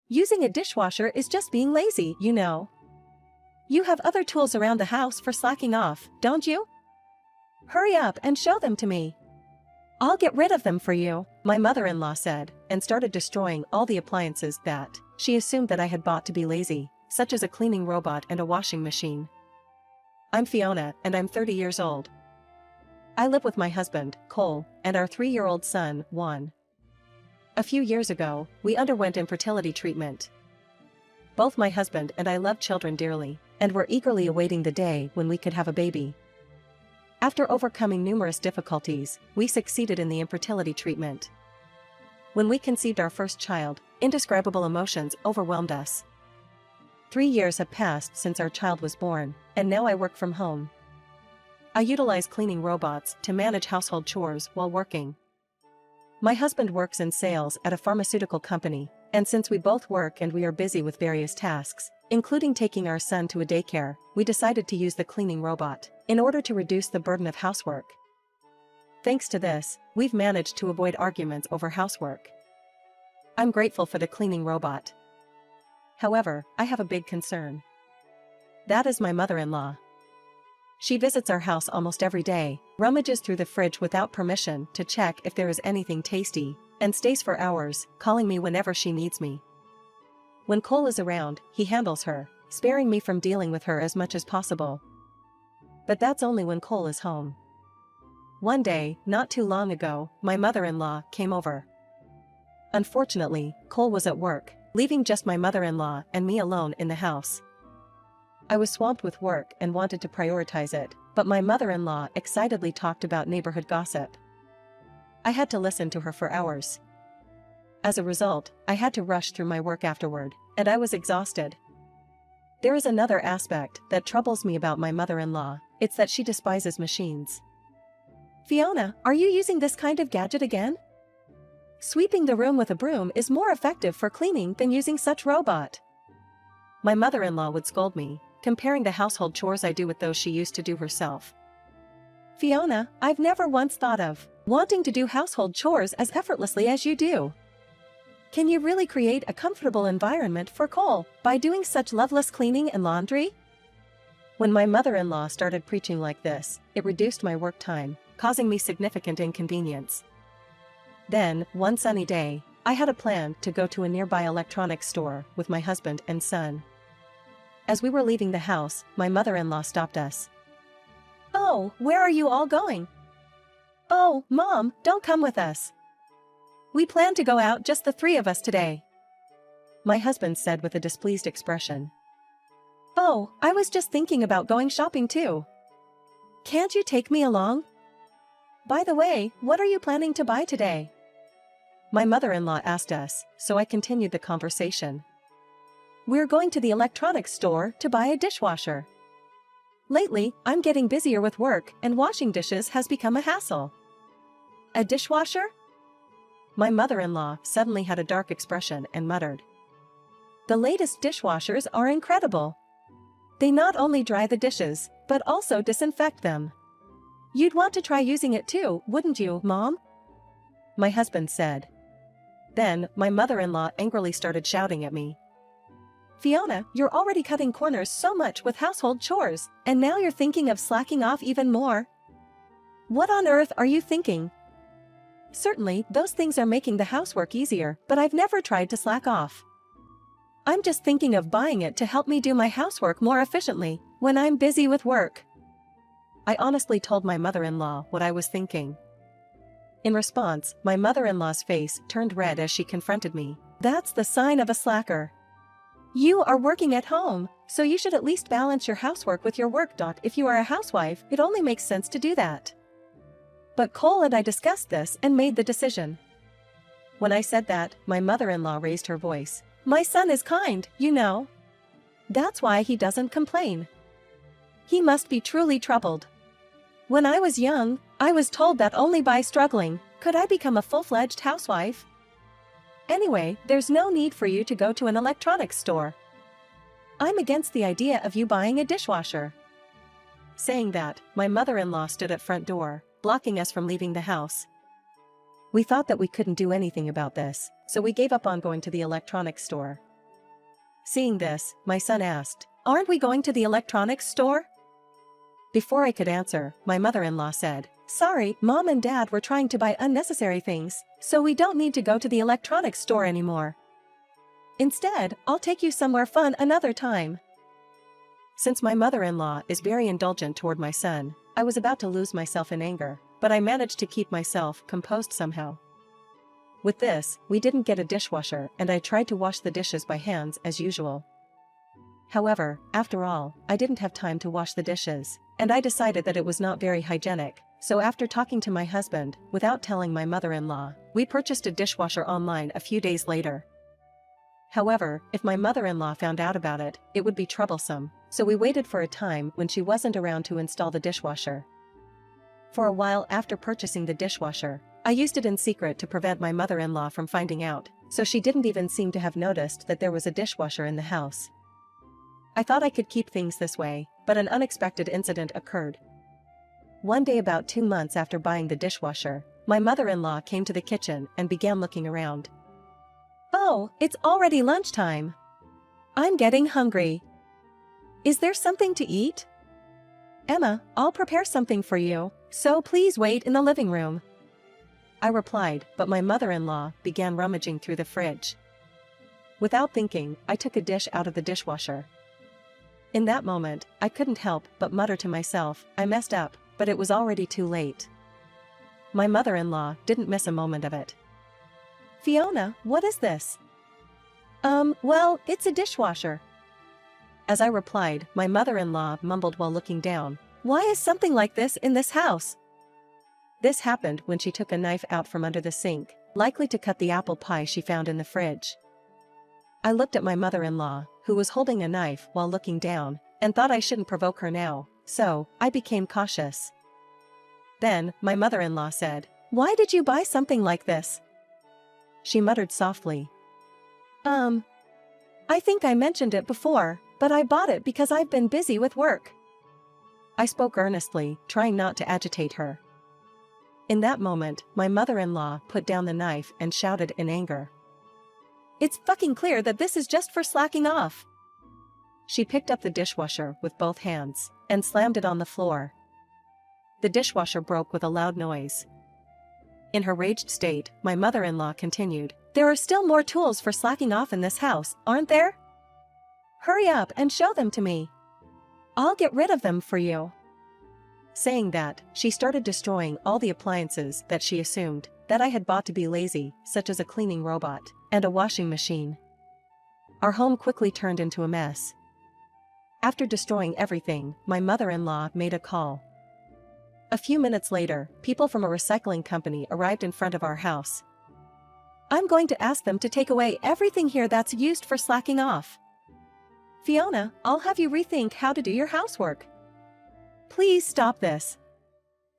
Using a dishwasher is just being lazy, you know. You have other tools around the house for slacking off, don't you? Hurry up and show them to me. I'll get rid of them for you, my mother-in-law said, and started destroying all the appliances that she assumed that I had bought to be lazy, such as a cleaning robot and a washing machine. I'm Fiona, and I'm 30 years old. I live with my husband, Cole, and our 3-year-old son, Juan. A few years ago, we underwent infertility treatment. Both my husband and I love children dearly, and were eagerly awaiting the day when we could have a baby. After overcoming numerous difficulties, we succeeded in the infertility treatment. When we conceived our first child, indescribable emotions overwhelmed us. 3 years have passed since our child was born, and now I work from home. I utilize cleaning robots to manage household chores while working. My husband works in sales at a pharmaceutical company, and since we both work and we are busy with various tasks, including taking our son to a daycare, we decided to use the cleaning robot in order to reduce the burden of housework. Thanks to this, we've managed to avoid arguments over housework. I'm grateful for the cleaning robot. However, I have a big concern. That is my mother-in-law. She visits our house almost every day, rummages through the fridge without permission to check if there is anything tasty, and stays for hours, calling me whenever she needs me. When Cole is around, he handles her, sparing me from dealing with her as much as possible. But that's only when Cole is home. One day, not too long ago, my mother-in-law came over. Unfortunately, Cole was at work, leaving just my mother-in-law and me alone in the house. I was swamped with work and wanted to prioritize it, but my mother-in-law excitedly talked about neighborhood gossip. I had to listen to her for hours. As a result, I had to rush through my work afterward, and I was exhausted. There is another aspect that troubles me about my mother-in-law. It's that she despises machines. Fiona, are you using this kind of gadget again? Sweeping the room with a broom is more effective for cleaning than using such robot. My mother-in-law would scold me, comparing the household chores I do with those she used to do herself. Fiona, I've never once thought of wanting to do household chores as effortlessly as you do. Can you really create a comfortable environment for Cole by doing such loveless cleaning and laundry? When my mother-in-law started preaching like this, it reduced my work time, causing me significant inconvenience. Then, one sunny day, I had a plan to go to a nearby electronics store with my husband and son. As we were leaving the house, my mother-in-law stopped us. Oh, where are you all going? Oh, Mom, don't come with us. We plan to go out just the 3 of us today. My husband said with a displeased expression. Oh, I was just thinking about going shopping too. Can't you take me along? By the way, what are you planning to buy today? My mother-in-law asked us, so I continued the conversation. We're going to the electronics store to buy a dishwasher. Lately, I'm getting busier with work and washing dishes has become a hassle. A dishwasher? My mother-in-law suddenly had a dark expression and muttered. The latest dishwashers are incredible. They not only dry the dishes, but also disinfect them. You'd want to try using it too, wouldn't you, Mom? My husband said. Then, my mother-in-law angrily started shouting at me. Fiona, you're already cutting corners so much with household chores, and now you're thinking of slacking off even more. What on earth are you thinking? Certainly, those things are making the housework easier, but I've never tried to slack off. I'm just thinking of buying it to help me do my housework more efficiently when I'm busy with work. I honestly told my mother-in-law what I was thinking. In response, my mother-in-law's face turned red as she confronted me. That's the sign of a slacker. You are working at home, so you should at least balance your housework with your work. If you are a housewife, it only makes sense to do that. But Cole and I discussed this and made the decision. When I said that, my mother-in-law raised her voice. My son is kind, you know. That's why he doesn't complain. He must be truly troubled. When I was young, I was told that only by struggling could I become a full-fledged housewife. Anyway, there's no need for you to go to an electronics store. I'm against the idea of you buying a dishwasher. Saying that, my mother-in-law stood at front door, blocking us from leaving the house. We thought that we couldn't do anything about this, so we gave up on going to the electronics store. Seeing this, my son asked, "Aren't we going to the electronics store?" Before I could answer, my mother-in-law said, "Sorry, Mom and Dad were trying to buy unnecessary things, so we don't need to go to the electronics store anymore. Instead, I'll take you somewhere fun another time." Since my mother-in-law is very indulgent toward my son, I was about to lose myself in anger, but I managed to keep myself composed somehow. With this, we didn't get a dishwasher and I tried to wash the dishes by hands as usual. However, after all, I didn't have time to wash the dishes, and I decided that it was not very hygienic, so after talking to my husband, without telling my mother-in-law, we purchased a dishwasher online a few days later. However, if my mother-in-law found out about it, it would be troublesome, so we waited for a time when she wasn't around to install the dishwasher. For a while after purchasing the dishwasher, I used it in secret to prevent my mother-in-law from finding out, so she didn't even seem to have noticed that there was a dishwasher in the house. I thought I could keep things this way, but an unexpected incident occurred. One day about 2 months after buying the dishwasher, my mother-in-law came to the kitchen and began looking around. "Oh, it's already lunchtime. I'm getting hungry. Is there something to eat? Emma, I'll prepare something for you, so please wait in the living room." I replied, but my mother-in-law began rummaging through the fridge. Without thinking, I took a dish out of the dishwasher. In that moment, I couldn't help but mutter to myself, "I messed up," but it was already too late. My mother-in-law didn't miss a moment of it. "Fiona, what is this?" Well, it's a dishwasher." As I replied, my mother-in-law mumbled while looking down, "Why is something like this in this house?" This happened when she took a knife out from under the sink, likely to cut the apple pie she found in the fridge. I looked at my mother-in-law, who was holding a knife while looking down, and thought I shouldn't provoke her now, so I became cautious. Then, my mother-in-law said, "Why did you buy something like this?" She muttered softly, I think I mentioned it before, but I bought it because I've been busy with work." I spoke earnestly, trying not to agitate her. In that moment, my mother-in-law put down the knife and shouted in anger, "It's fucking clear that this is just for slacking off." She picked up the dishwasher with both hands and slammed it on the floor. The dishwasher broke with a loud noise. In her raged state, my mother-in-law continued, "There are still more tools for slacking off in this house, aren't there? Hurry up and show them to me. I'll get rid of them for you." Saying that, she started destroying all the appliances that she assumed that I had bought to be lazy, such as a cleaning robot and a washing machine. Our home quickly turned into a mess. After destroying everything, my mother-in-law made a call. A few minutes later, people from a recycling company arrived in front of our house. "I'm going to ask them to take away everything here that's used for slacking off. Fiona, I'll have you rethink how to do your housework. Please stop this.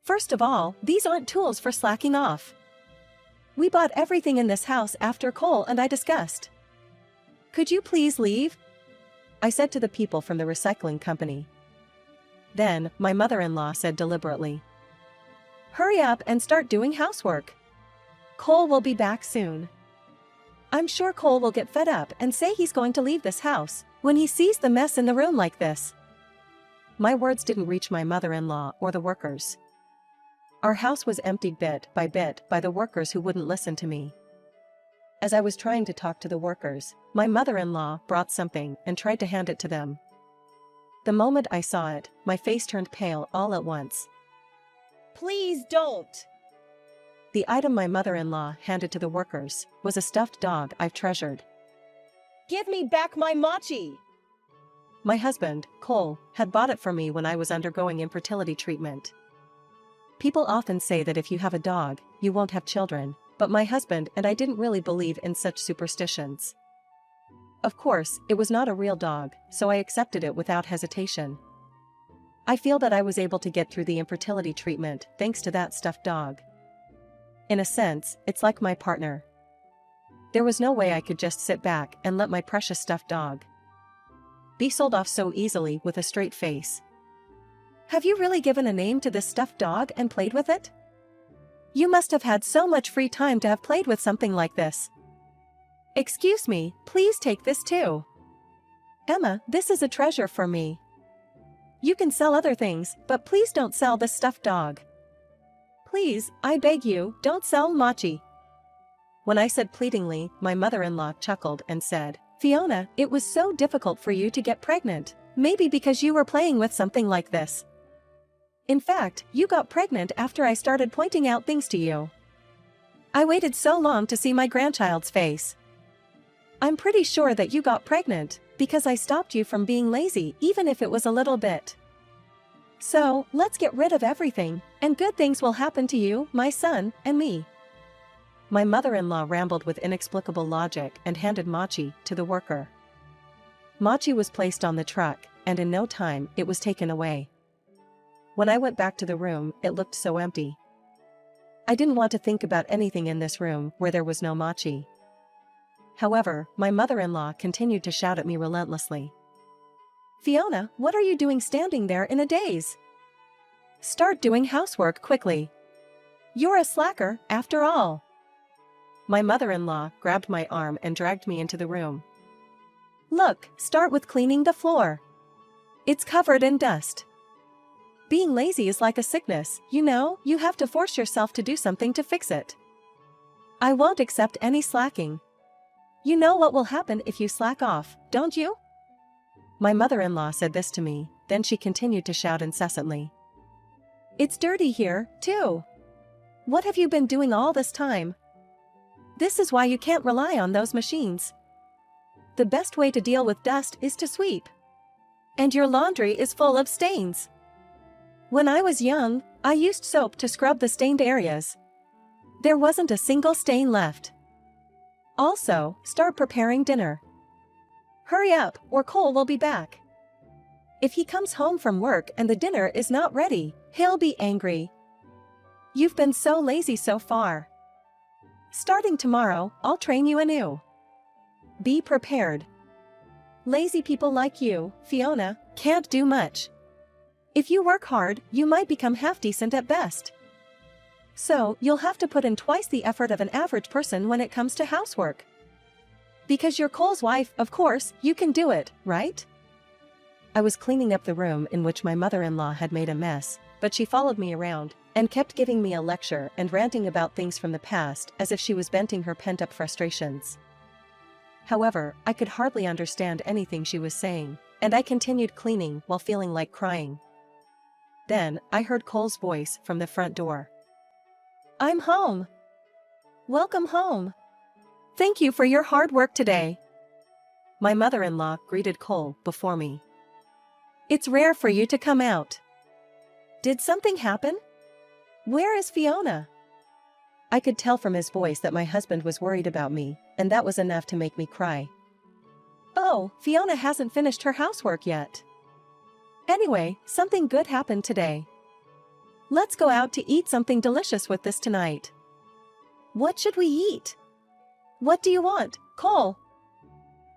First of all, these aren't tools for slacking off. We bought everything in this house after Cole and I discussed. Could you please leave?" I said to the people from the recycling company. Then, my mother-in-law said deliberately, "Hurry up and start doing housework. Cole will be back soon. I'm sure Cole will get fed up and say he's going to leave this house when he sees the mess in the room like this." My words didn't reach my mother-in-law or the workers. Our house was emptied bit by the workers who wouldn't listen to me. As I was trying to talk to the workers, my mother-in-law brought something and tried to hand it to them. The moment I saw it, my face turned pale all at once. "Please don't." The item my mother-in-law handed to the workers was a stuffed dog I've treasured. "Give me back my Machi." My husband, Cole, had bought it for me when I was undergoing infertility treatment. People often say that if you have a dog, you won't have children, but my husband and I didn't really believe in such superstitions. Of course, it was not a real dog, so I accepted it without hesitation. I feel that I was able to get through the infertility treatment thanks to that stuffed dog. In a sense, it's like my partner. There was no way I could just sit back and let my precious stuffed dog be sold off so easily with a straight face. "Have you really given a name to this stuffed dog and played with it? You must have had so much free time to have played with something like this. Excuse me, please take this too." Emma, this is a treasure for me. You can sell other things, but please don't sell this stuffed dog. Please, I beg you, don't sell Mochi. When I said pleadingly, my mother-in-law chuckled and said, Fiona, it was so difficult for you to get pregnant, maybe because you were playing with something like this. In fact, you got pregnant after I started pointing out things to you. I waited so long to see my grandchild's face. I'm pretty sure that you got pregnant, because I stopped you from being lazy even if it was a little bit. So, let's get rid of everything, and good things will happen to you, my son, and me. My mother-in-law rambled with inexplicable logic and handed Mochi to the worker. Mochi was placed on the truck, and in no time, it was taken away. When I went back to the room, it looked so empty. I didn't want to think about anything in this room where there was no Mochi. However, my mother-in-law continued to shout at me relentlessly. Fiona, what are you doing standing there in a daze? Start doing housework quickly. You're a slacker, after all. My mother-in-law grabbed my arm and dragged me into the room. Look, start with cleaning the floor. It's covered in dust. Being lazy is like a sickness, you know, you have to force yourself to do something to fix it. I won't accept any slacking. You know what will happen if you slack off, don't you? My mother-in-law said this to me, then she continued to shout incessantly. It's dirty here, too. What have you been doing all this time? This is why you can't rely on those machines. The best way to deal with dust is to sweep. And your laundry is full of stains. When I was young, I used soap to scrub the stained areas. There wasn't a single stain left. Also, start preparing dinner. Hurry up, or Cole will be back. If he comes home from work and the dinner is not ready, he'll be angry. You've been so lazy so far. Starting tomorrow, I'll train you anew. Be prepared. Lazy people like you, Fiona, can't do much. If you work hard, you might become half-decent at best. So, you'll have to put in twice the effort of an average person when it comes to housework. Because you're Cole's wife, of course, you can do it, right? I was cleaning up the room in which my mother-in-law had made a mess, but she followed me around and kept giving me a lecture and ranting about things from the past as if she was venting her pent-up frustrations. However, I could hardly understand anything she was saying, and I continued cleaning while feeling like crying. Then, I heard Cole's voice from the front door. I'm home. Welcome home. Thank you for your hard work today. My mother-in-law greeted Cole before me. It's rare for you to come out. Did something happen? Where is Fiona? I could tell from his voice that my husband was worried about me, and that was enough to make me cry. Oh, Fiona hasn't finished her housework yet. Anyway, something good happened today. Let's go out to eat something delicious with this tonight. What should we eat? What do you want, Cole?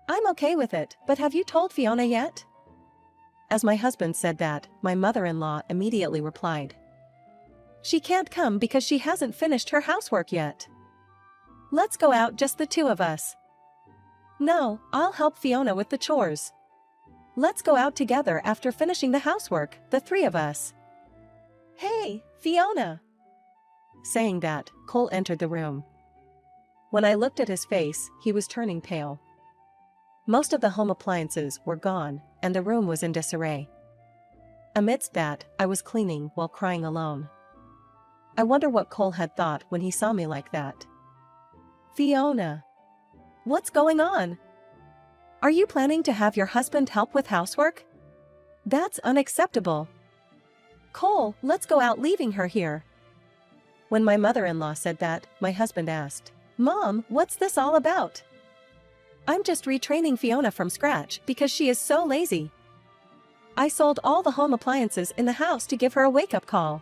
I'm okay with it, but have you told Fiona yet? As my husband said that, my mother-in-law immediately replied. She can't come because she hasn't finished her housework yet. Let's go out just the two of us. No, I'll help Fiona with the chores. Let's go out together after finishing the housework, the three of us. Hey, Fiona! Saying that, Cole entered the room. When I looked at his face, he was turning pale. Most of the home appliances were gone, and the room was in disarray. Amidst that, I was cleaning while crying alone. I wonder what Cole had thought when he saw me like that. Fiona! What's going on? Are you planning to have your husband help with housework? That's unacceptable. Cole, let's go out leaving her here. When my mother-in-law said that, my husband asked, Mom, what's this all about? I'm just retraining Fiona from scratch because she is so lazy. I sold all the home appliances in the house to give her a wake-up call.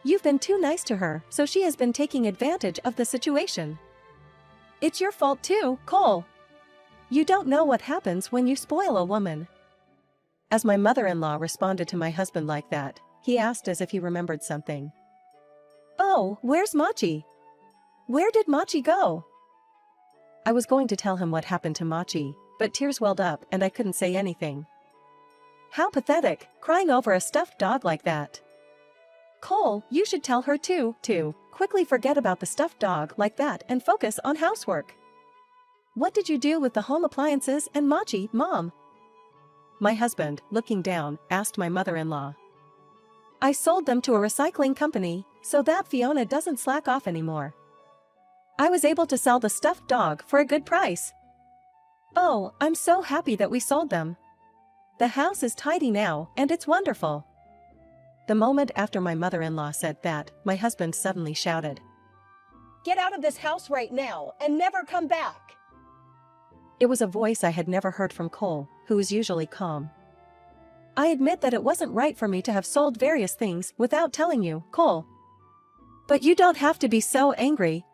You've been too nice to her, so she has been taking advantage of the situation. It's your fault too, Cole. You don't know what happens when you spoil a woman. As my mother-in-law responded to my husband like that, he asked as if he remembered something. Oh, where's Mochi? Where did Mochi go? I was going to tell him what happened to Mochi, but tears welled up and I couldn't say anything. How pathetic, crying over a stuffed dog like that. Cole, you should tell her to quickly forget about the stuffed dog like that and focus on housework. What did you do with the home appliances and mochi, Mom? My husband, looking down, asked my mother-in-law. I sold them to a recycling company, so that Fiona doesn't slack off anymore. I was able to sell the stuffed dog for a good price. Oh, I'm so happy that we sold them. The house is tidy now, and it's wonderful. The moment after my mother-in-law said that, my husband suddenly shouted. Get out of this house right now and never come back. It was a voice I had never heard from Cole, who is usually calm. I admit that it wasn't right for me to have sold various things without telling you, Cole. But you don't have to be so angry.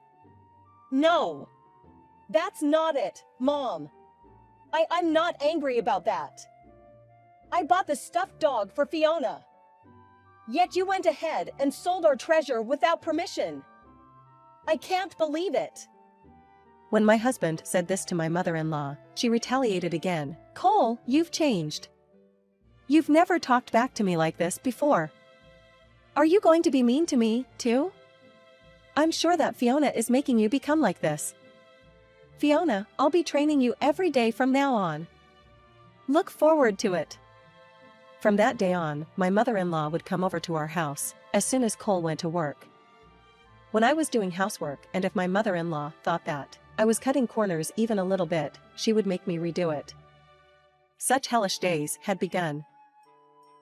No. That's not it, Mom. I'm not angry about that. I bought the stuffed dog for Fiona. Yet you went ahead and sold our treasure without permission. I can't believe it. When my husband said this to my mother-in-law, she retaliated again. Cole, you've changed. You've never talked back to me like this before. Are you going to be mean to me, too? I'm sure that Fiona is making you become like this. Fiona, I'll be training you every day from now on. Look forward to it. From that day on, my mother-in-law would come over to our house as soon as Cole went to work. When I was doing housework and if my mother-in-law thought that I was cutting corners even a little bit, she would make me redo it. Such hellish days had begun.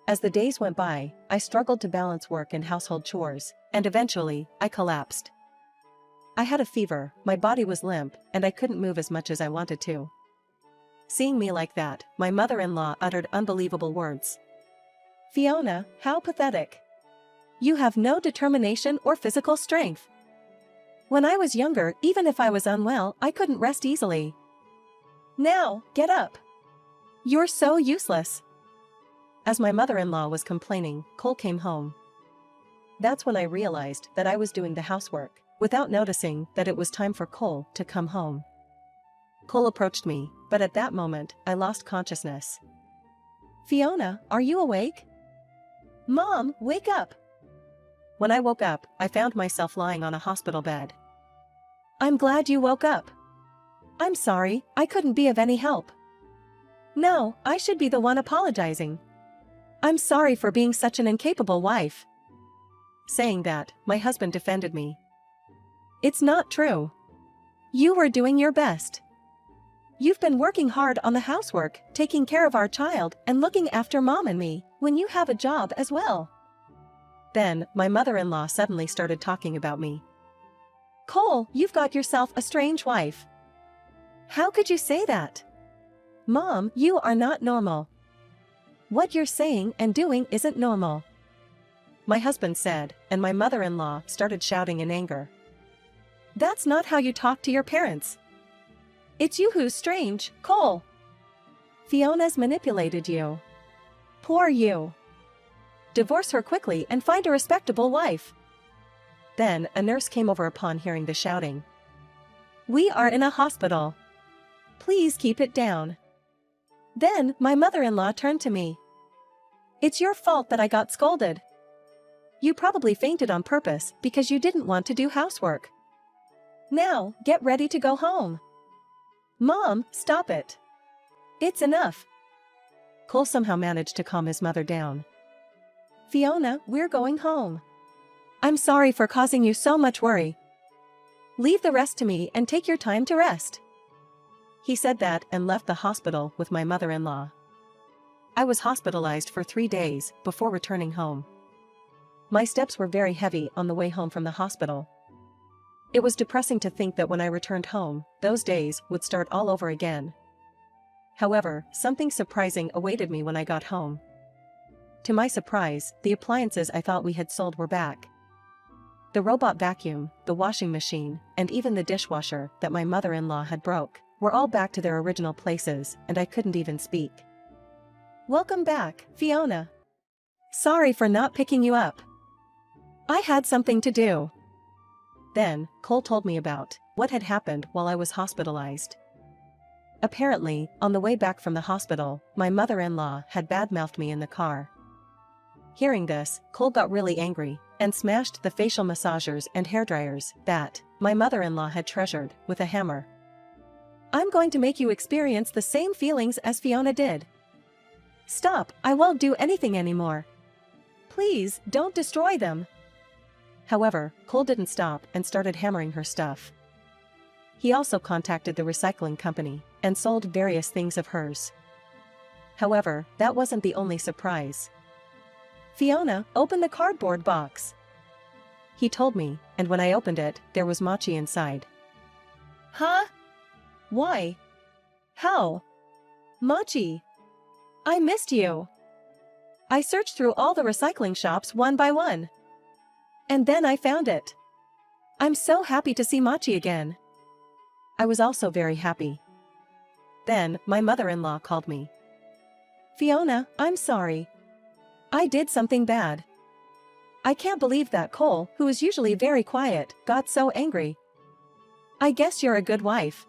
As the days went by, I struggled to balance work and household chores, and eventually, I collapsed. I had a fever, my body was limp, and I couldn't move as much as I wanted to. Seeing me like that, my mother-in-law uttered unbelievable words. Fiona, how pathetic. You have no determination or physical strength. When I was younger, even if I was unwell, I couldn't rest easily. Now, get up. You're so useless. As my mother-in-law was complaining, Cole came home. That's when I realized that I was doing the housework, without noticing that it was time for Cole to come home. Cole approached me, but at that moment, I lost consciousness. Fiona, are you awake? Mom, wake up! When I woke up, I found myself lying on a hospital bed. I'm glad you woke up. I'm sorry, I couldn't be of any help. No, I should be the one apologizing. I'm sorry for being such an incapable wife. Saying that, my husband defended me. It's not true. You were doing your best. You've been working hard on the housework, taking care of our child, and looking after Mom and me, when you have a job as well. Then, my mother-in-law suddenly started talking about me. Cole, you've got yourself a strange wife. How could you say that? Mom, you are not normal. What you're saying and doing isn't normal. My husband said, and my mother-in-law started shouting in anger. That's not how you talk to your parents. It's you who's strange, Cole. Fiona's manipulated you. Poor you. Divorce her quickly and find a respectable wife. Then, a nurse came over upon hearing the shouting. We are in a hospital. Please keep it down. Then, my mother-in-law turned to me. It's your fault that I got scolded. You probably fainted on purpose because you didn't want to do housework. Now, get ready to go home. Mom, stop it. It's enough. Cole somehow managed to calm his mother down. Fiona, we're going home. I'm sorry for causing you so much worry. Leave the rest to me and take your time to rest. He said that and left the hospital with my mother-in-law. I was hospitalized for 3 days before returning home. My steps were very heavy on the way home from the hospital. It was depressing to think that when I returned home, those days would start all over again. However, something surprising awaited me when I got home. To my surprise, the appliances I thought we had sold were back. The robot vacuum, the washing machine, and even the dishwasher that my mother-in-law had broke were all back to their original places, and I couldn't even speak. Welcome back, Fiona. Sorry for not picking you up. I had something to do. Then, Cole told me about what had happened while I was hospitalized. Apparently, on the way back from the hospital, my mother-in-law had badmouthed me in the car. Hearing this, Cole got really angry and smashed the facial massagers and hairdryers that my mother-in-law had treasured with a hammer. I'm going to make you experience the same feelings as Fiona did. Stop, I won't do anything anymore. Please, don't destroy them. However, Cole didn't stop and started hammering her stuff. He also contacted the recycling company and sold various things of hers. However, that wasn't the only surprise. Fiona, open the cardboard box. He told me, and when I opened it, there was Machi inside. Huh? Why? How? Machi. I missed you. I searched through all the recycling shops one by one. And then I found it. I'm so happy to see Machi again. I was also very happy. Then, my mother-in-law called me. Fiona, I'm sorry. I did something bad. I can't believe that Cole, who is usually very quiet, got so angry. I guess you're a good wife.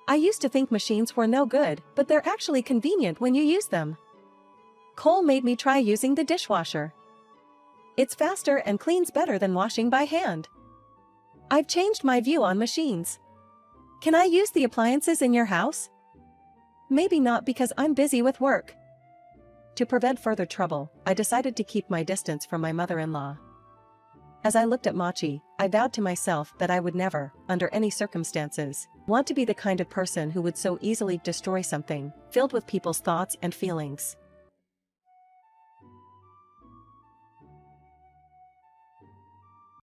I used to think machines were no good, but they're actually convenient when you use them. Cole made me try using the dishwasher. It's faster and cleans better than washing by hand. I've changed my view on machines. Can I use the appliances in your house? Maybe not because I'm busy with work. To prevent further trouble, I decided to keep my distance from my mother-in-law. As I looked at Machi, I vowed to myself that I would never, under any circumstances, want to be the kind of person who would so easily destroy something filled with people's thoughts and feelings.